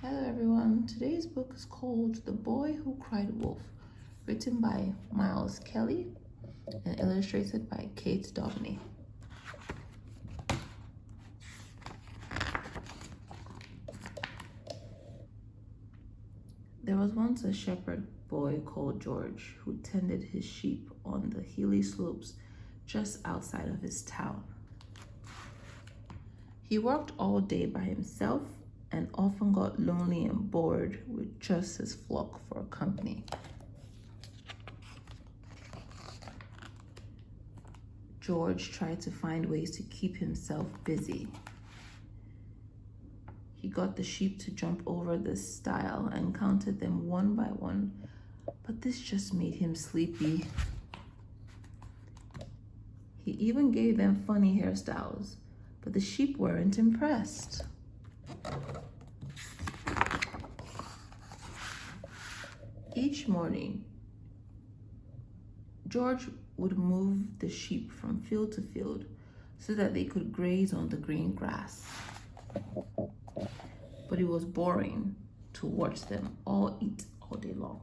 Hello everyone, today's book is called The Boy Who Cried Wolf, written by Miles Kelly and illustrated by Kate Dobney. There was once a shepherd boy called George who tended his sheep on the hilly slopes just outside of his town. He worked all day by himself and often got lonely and bored with just his flock for company. George tried to find ways to keep himself busy. He got the sheep to jump over the stile and counted them one by one, but this just made him sleepy. He even gave them funny hairstyles, but the sheep weren't impressed. Each morning, George would move the sheep from field to field so that they could graze on the green grass. But it was boring to watch them all eat all day long.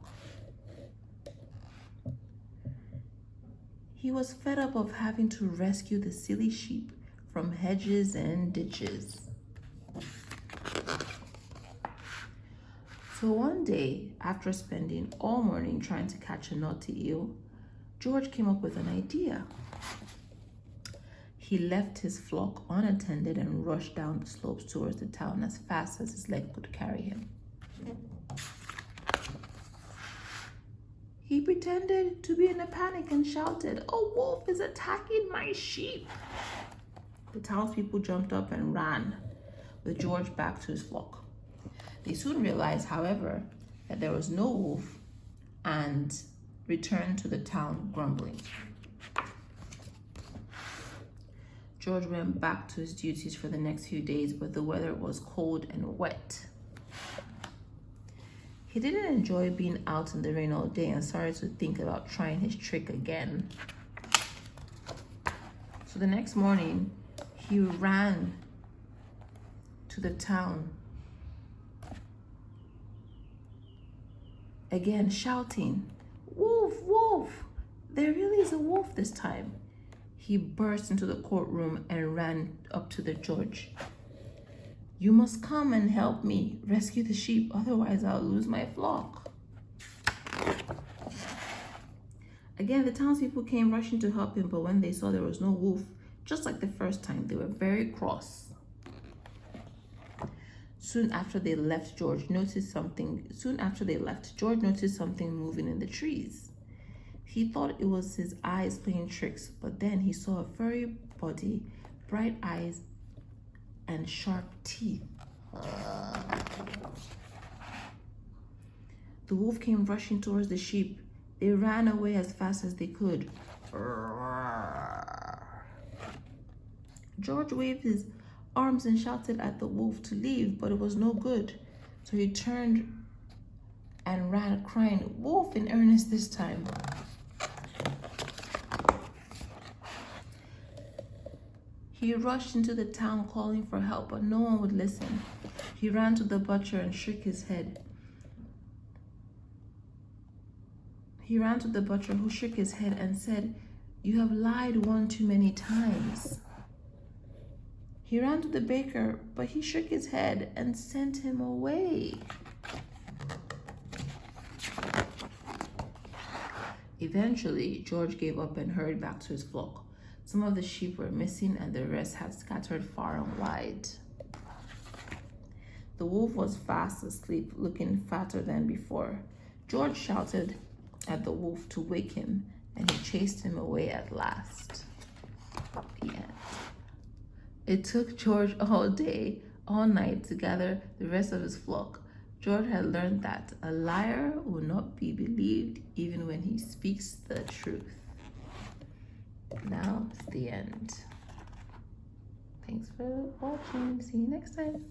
He was fed up of having to rescue the silly sheep from hedges and ditches. So one day, after spending all morning trying to catch a naughty eel, George came up with an idea. He left his flock unattended and rushed down the slopes towards the town as fast as his leg could carry him. He pretended to be in a panic and shouted, "A wolf is attacking my sheep!" The townspeople jumped up and ran with George back to his flock. They soon realized, however, that there was no wolf and returned to the town grumbling. George went back to his duties for the next few days, but the weather was cold and wet. He didn't enjoy being out in the rain all day and started to think about trying his trick again. So the next morning, he ran to the town again, shouting, "Wolf, wolf!" There really is a wolf this time. He burst into the courtroom and ran up to the judge. "You must come and help me rescue the sheep, otherwise I'll lose my flock." Again, the townspeople came rushing to help him, but when they saw there was no wolf, just like the first time, they were very cross. Soon after they left, George noticed something moving in the trees. He thought it was his eyes playing tricks, but then he saw a furry body, bright eyes, and sharp teeth. The wolf came rushing towards the sheep. They ran away as fast as they could. George waved his arms and shouted at the wolf to leave, but it was no good. So he turned and ran, crying, "Wolf," in earnest this time. He rushed into the town calling for help, but no one would listen. He ran to the butcher and shook his head. He ran to the butcher, who shook his head and said, "You have lied one too many times." He ran to the baker, but he shook his head and sent him away. Eventually, George gave up and hurried back to his flock. Some of the sheep were missing and the rest had scattered far and wide. The wolf was fast asleep, looking fatter than before. George shouted at the wolf to wake him, and he chased him away at last. The end. It took George all day, all night to gather the rest of his flock. George had learned that a liar will not be believed even when he speaks the truth. Now it's the end. Thanks for watching. See you next time.